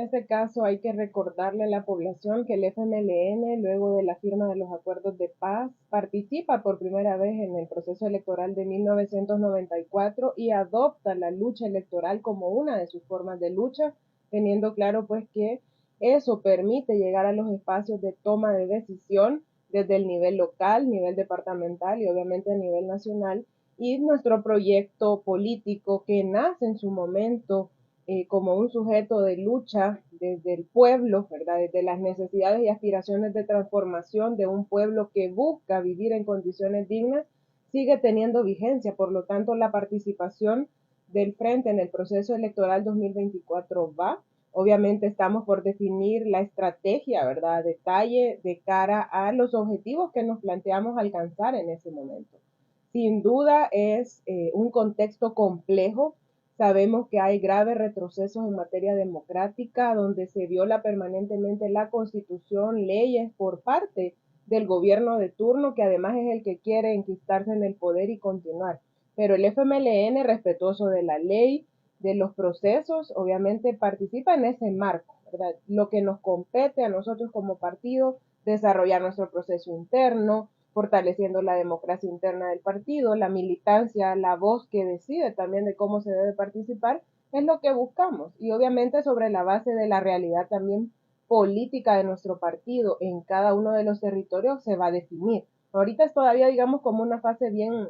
en este caso hay que recordarle a la población que el FMLN, luego de la firma de los acuerdos de paz, participa por primera vez en el proceso electoral de 1994 y adopta la lucha electoral como una de sus formas de lucha, teniendo claro pues que eso permite llegar a los espacios de toma de decisión desde el nivel local, nivel departamental y obviamente a nivel nacional. Y nuestro proyecto político que nace en su momento como un sujeto de lucha desde el pueblo, ¿verdad? Desde las necesidades y aspiraciones de transformación de un pueblo que busca vivir en condiciones dignas, sigue teniendo vigencia. Por lo tanto, la participación del Frente en el proceso electoral 2024 va. Obviamente estamos por definir la estrategia, ¿verdad? A detalle de cara a los objetivos que nos planteamos alcanzar en ese momento. Sin duda es un contexto complejo. Sabemos que hay graves retrocesos en materia democrática, donde se viola permanentemente la Constitución, leyes por parte del gobierno de turno, que además es el que quiere enquistarse en el poder y continuar. Pero el FMLN, respetuoso de la ley, de los procesos, obviamente participa en ese marco, ¿verdad? Lo que nos compete a nosotros como partido, desarrollar nuestro proceso interno, fortaleciendo la democracia interna del partido, la militancia, la voz que decide también de cómo se debe participar, es lo que buscamos. Y obviamente sobre la base de la realidad también política de nuestro partido en cada uno de los territorios se va a definir. Ahorita es todavía, digamos, como una fase bien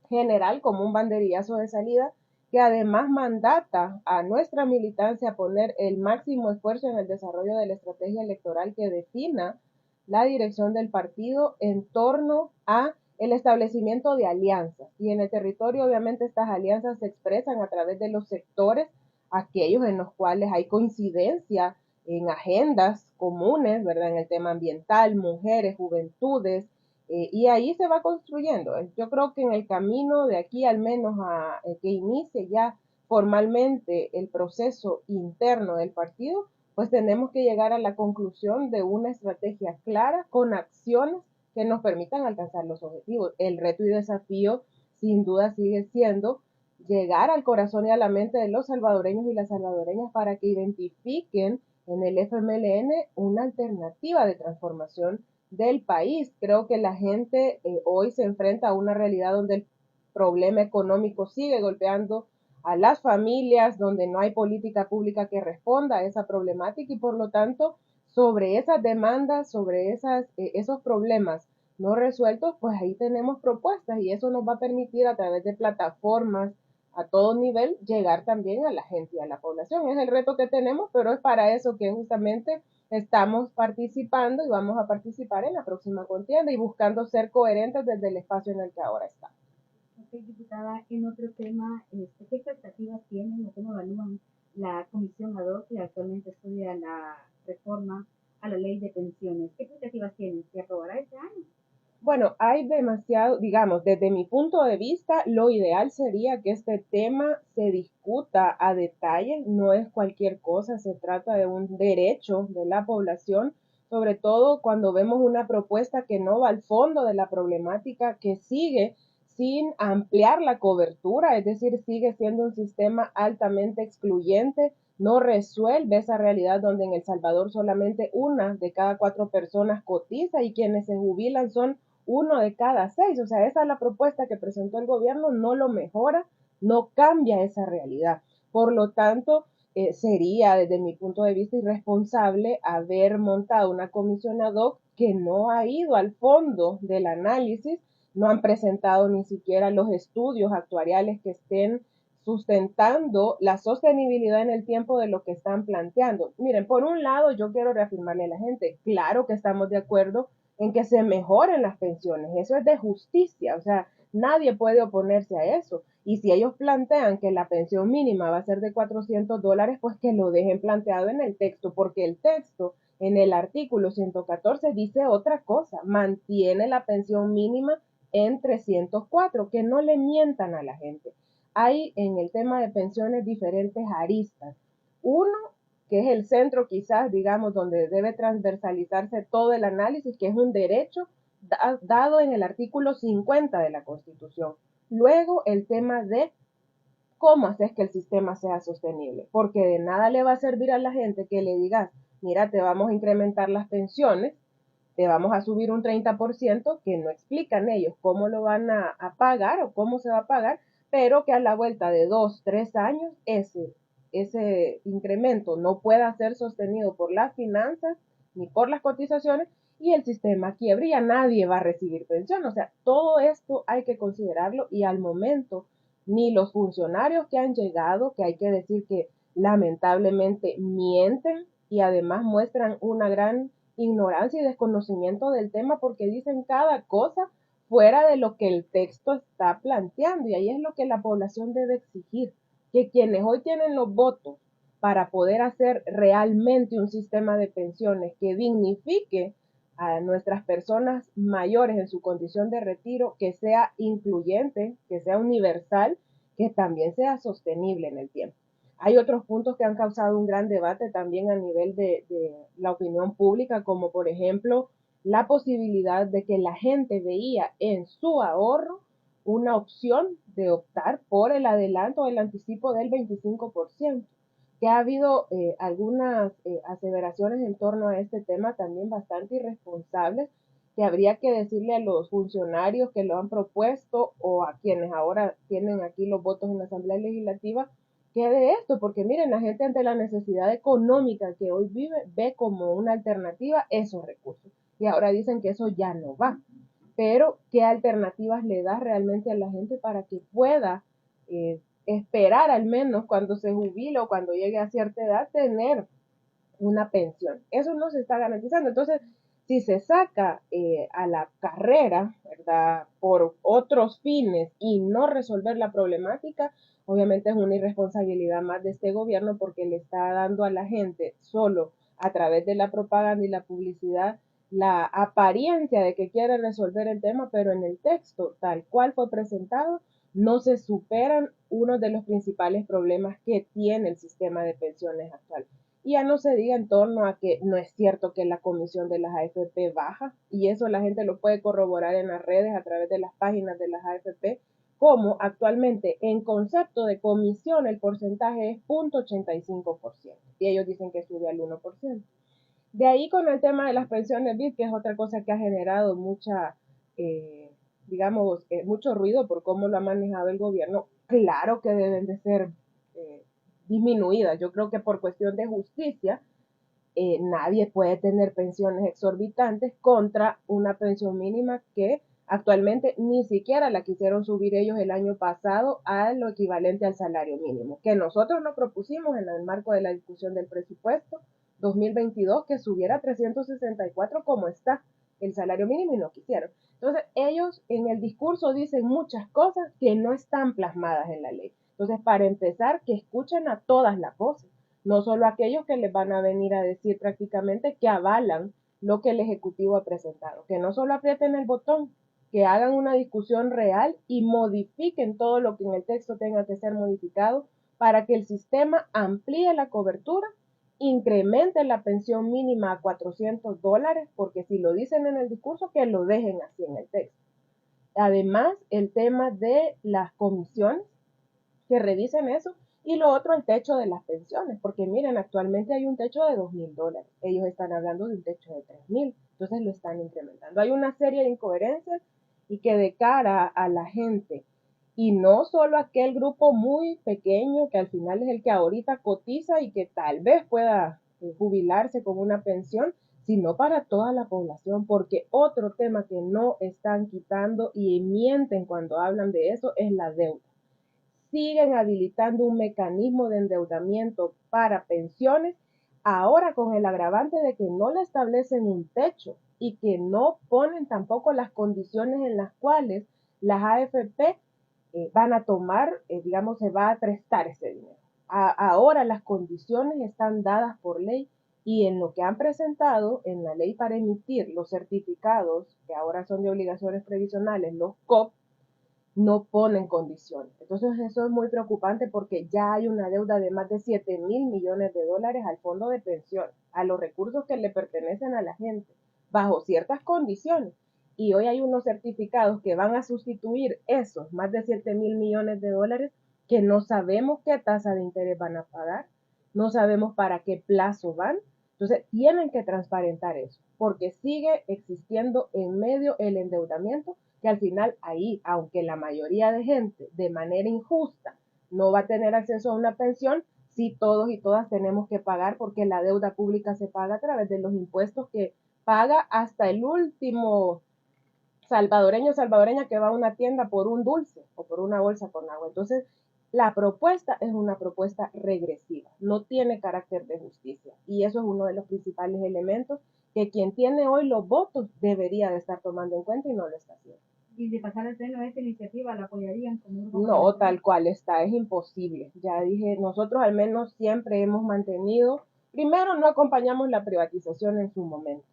general, como un banderillazo de salida, que además mandata a nuestra militancia a poner el máximo esfuerzo en el desarrollo de la estrategia electoral que defina la dirección del partido en torno a el establecimiento de alianzas. Y en el territorio, obviamente, estas alianzas se expresan a través de los sectores, aquellos en los cuales hay coincidencia en agendas comunes, ¿verdad? En el tema ambiental, mujeres, juventudes, y ahí se va construyendo. Yo creo que en el camino de aquí al menos a que inicie ya formalmente el proceso interno del partido, pues tenemos que llegar a la conclusión de una estrategia clara con acciones que nos permitan alcanzar los objetivos. El reto y desafío sin duda sigue siendo llegar al corazón y a la mente de los salvadoreños y las salvadoreñas para que identifiquen en el FMLN una alternativa de transformación del país. Creo que la gente hoy se enfrenta a una realidad donde el problema económico sigue golpeando a las familias, donde no hay política pública que responda a esa problemática y por lo tanto sobre esas demandas, sobre esos problemas no resueltos, pues ahí tenemos propuestas y eso nos va a permitir a través de plataformas a todo nivel llegar también a la gente y a la población. Es el reto que tenemos, pero es para eso que justamente estamos participando y vamos a participar en la próxima contienda y buscando ser coherentes desde el espacio en el que ahora estamos. Ok, diputada, en otro tema, ¿qué expectativas tienen o cómo evalúan la comisión ad hoc que actualmente estudia la reforma a la ley de pensiones? ¿Qué expectativas tienen? ¿Se aprobará este año? Bueno, hay demasiado, digamos, desde mi punto de vista, lo ideal sería que este tema se discuta a detalle, no es cualquier cosa, se trata de un derecho de la población, sobre todo cuando vemos una propuesta que no va al fondo de la problemática, que sigue sin ampliar la cobertura, es decir, sigue siendo un sistema altamente excluyente, no resuelve esa realidad donde en El Salvador solamente una de cada cuatro personas cotiza y quienes se jubilan son uno de cada seis. O sea, esa es la propuesta que presentó el gobierno, no lo mejora, no cambia esa realidad. Por lo tanto, sería desde mi punto de vista irresponsable haber montado una comisión ad hoc que no ha ido al fondo del análisis, no han presentado ni siquiera los estudios actuariales que estén sustentando la sostenibilidad en el tiempo de lo que están planteando. Miren, por un lado, yo quiero reafirmarle a la gente, claro que estamos de acuerdo en que se mejoren las pensiones. Eso es de justicia, o sea, nadie puede oponerse a eso. Y si ellos plantean que la pensión mínima va a ser de $400, pues que lo dejen planteado en el texto, porque el texto en el artículo 114 dice otra cosa, mantiene la pensión mínima en 304, que no le mientan a la gente. Hay en el tema de pensiones diferentes aristas. Uno, que es el centro quizás, digamos, donde debe transversalizarse todo el análisis, que es un derecho dado en el artículo 50 de la Constitución. Luego, el tema de ¿cómo haces que el sistema sea sostenible? Porque de nada le va a servir a la gente que le digas, mira, te vamos a incrementar las pensiones, te vamos a subir un 30%, que no explican ellos cómo lo van a pagar o cómo se va a pagar, pero que a la vuelta de 2, 3 años ese incremento no pueda ser sostenido por las finanzas ni por las cotizaciones y el sistema quiebre y a nadie va a recibir pensión. O sea, todo esto hay que considerarlo y al momento ni los funcionarios que han llegado, que hay que decir que lamentablemente mienten y además muestran una gran ignorancia y desconocimiento del tema porque dicen cada cosa fuera de lo que el texto está planteando y ahí es lo que la población debe exigir, que quienes hoy tienen los votos para poder hacer realmente un sistema de pensiones que dignifique a nuestras personas mayores en su condición de retiro, que sea incluyente, que sea universal, que también sea sostenible en el tiempo. Hay otros puntos que han causado un gran debate también a nivel de la opinión pública, como por ejemplo la posibilidad de que la gente veía en su ahorro una opción de optar por el adelanto o el anticipo del 25%, que ha habido algunas aseveraciones en torno a este tema también bastante irresponsables, que habría que decirle a los funcionarios que lo han propuesto o a quienes ahora tienen aquí los votos en la Asamblea Legislativa, que de esto, porque miren, la gente ante la necesidad económica que hoy vive, ve como una alternativa esos recursos. Y ahora dicen que eso ya no va. Pero, ¿qué alternativas le das realmente a la gente para que pueda esperar al menos cuando se jubile o cuando llegue a cierta edad tener una pensión? Eso no se está garantizando. Entonces, si se saca a la carrera, ¿verdad?, por otros fines y no resolver la problemática, obviamente es una irresponsabilidad más de este gobierno porque le está dando a la gente solo a través de la propaganda y la publicidad la apariencia de que quiere resolver el tema, pero en el texto tal cual fue presentado no se superan uno de los principales problemas que tiene el sistema de pensiones actual. Y ya no se diga en torno a que no es cierto que la comisión de las AFP baja, y eso la gente lo puede corroborar en las redes a través de las páginas de las AFP, como actualmente en concepto de comisión el porcentaje es 0.85%, y ellos dicen que sube al 1%. De ahí con el tema de las pensiones VIP, que es otra cosa que ha generado eh, digamos, mucho ruido por cómo lo ha manejado el gobierno, claro que deben de ser eh, disminuidas. Yo creo que por cuestión de justicia, nadie puede tener pensiones exorbitantes contra una pensión mínima que actualmente ni siquiera la quisieron subir ellos el año pasado a lo equivalente al salario mínimo, que nosotros lo propusimos en el marco de la discusión del presupuesto 2022, que subiera a 364 como está el salario mínimo y no quisieron. Entonces ellos en el discurso dicen muchas cosas que no están plasmadas en la ley. Entonces, para empezar, que escuchen a todas las voces, no solo aquellos que les van a venir a decir prácticamente que avalan lo que el Ejecutivo ha presentado, que no solo aprieten el botón, que hagan una discusión real y modifiquen todo lo que en el texto tenga que ser modificado para que el sistema amplíe la cobertura, incremente la pensión mínima a $400, porque si lo dicen en el discurso, que lo dejen así en el texto. Además, el tema de las comisiones, que revisen eso. Y lo otro, el techo de las pensiones, porque miren, actualmente hay un techo de $2,000. Ellos están hablando de un techo de 3,000, entonces lo están incrementando. Hay una serie de incoherencias y que de cara a la gente, y no solo aquel grupo muy pequeño que al final es el que ahorita cotiza y que tal vez pueda jubilarse con una pensión, sino para toda la población, porque otro tema que no están quitando y mienten cuando hablan de eso es la deuda. Siguen habilitando un mecanismo de endeudamiento para pensiones, ahora con el agravante de que no le establecen un techo y que no ponen tampoco las condiciones en las cuales las AFP van a tomar, digamos, se va a prestar ese dinero. Ahora las condiciones están dadas por ley y en lo que han presentado en la ley para emitir los certificados, que ahora son de obligaciones previsionales, los COP, no ponen condiciones. Entonces eso es muy preocupante porque ya hay una deuda de más de 7,000 millones de dólares al fondo de pensión, a los recursos que le pertenecen a la gente, bajo ciertas condiciones. Y hoy hay unos certificados que van a sustituir esos más de 7,000 millones de dólares que no sabemos qué tasa de interés van a pagar, no sabemos para qué plazo van. Entonces, tienen que transparentar eso, porque sigue existiendo en medio el endeudamiento, que al final ahí, aunque la mayoría de gente de manera injusta no va a tener acceso a una pensión, sí todos y todas tenemos que pagar, porque la deuda pública se paga a través de los impuestos que paga hasta el último salvadoreño o salvadoreña que va a una tienda por un dulce o por una bolsa con agua. Entonces, la propuesta es una propuesta regresiva, no tiene carácter de justicia. Y eso es uno de los principales elementos que quien tiene hoy los votos debería de estar tomando en cuenta y no lo está haciendo. Y de pasar al pleno esta iniciativa, ¿la apoyarían como grupo No, parlamentario? tal cual está, es imposible. Ya dije, nosotros al menos siempre hemos mantenido, primero no acompañamos la privatización en su momento,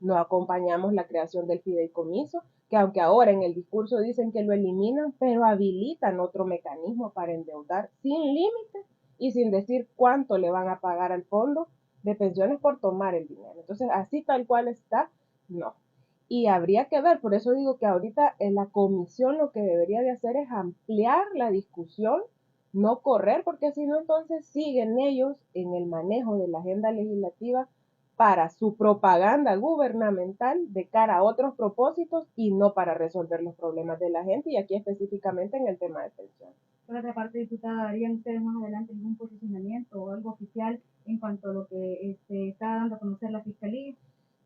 no acompañamos la creación del fideicomiso, que aunque ahora en el discurso dicen que lo eliminan, pero habilitan otro mecanismo para endeudar sin límite y sin decir cuánto le van a pagar al fondo de pensiones por tomar el dinero. Entonces, así tal cual está, no. Y habría que ver, por eso digo que ahorita en la comisión lo que debería de hacer es ampliar la discusión, no correr, porque si no entonces siguen ellos en el manejo de la agenda legislativa para su propaganda gubernamental de cara a otros propósitos y no para resolver los problemas de la gente y aquí específicamente en el tema de pensiones. Por otra parte, diputada, ¿darían ustedes más adelante algún posicionamiento o algo oficial en cuanto a lo que está dando a conocer la Fiscalía?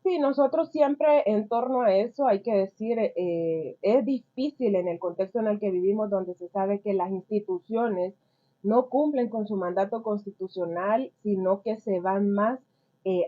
Sí, nosotros siempre en torno a eso hay que decir, es difícil en el contexto en el que vivimos, donde se sabe que las instituciones no cumplen con su mandato constitucional, sino que se van más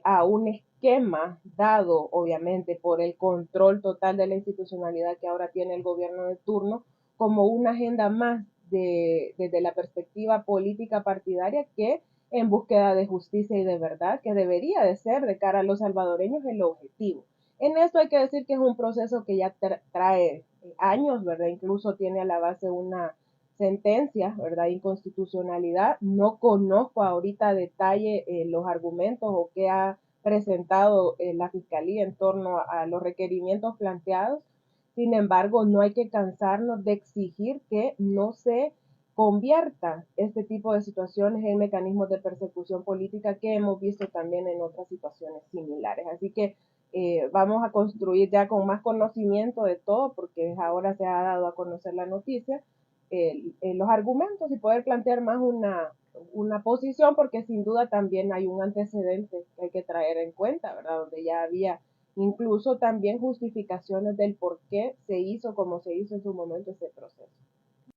a un esquema dado, obviamente, por el control total de la institucionalidad que ahora tiene el gobierno de turno, como una agenda más desde la perspectiva política partidaria que en búsqueda de justicia y de verdad, que debería de ser de cara a los salvadoreños el objetivo. En esto hay que decir que es un proceso que ya trae años, ¿verdad? Incluso tiene a la base una sentencia, ¿verdad? Inconstitucionalidad. No conozco ahorita a detalle los argumentos o qué ha presentado la Fiscalía en torno a los requerimientos planteados. Sin embargo, no hay que cansarnos de exigir que no se convierta este tipo de situaciones en mecanismos de persecución política que hemos visto también en otras situaciones similares. Así que vamos a construir ya con más conocimiento de todo, porque ahora se ha dado a conocer la noticia, los argumentos y poder plantear más una posición, porque sin duda también hay un antecedente que hay que traer en cuenta, ¿verdad? Donde ya había incluso también justificaciones del por qué se hizo como se hizo en su momento ese proceso.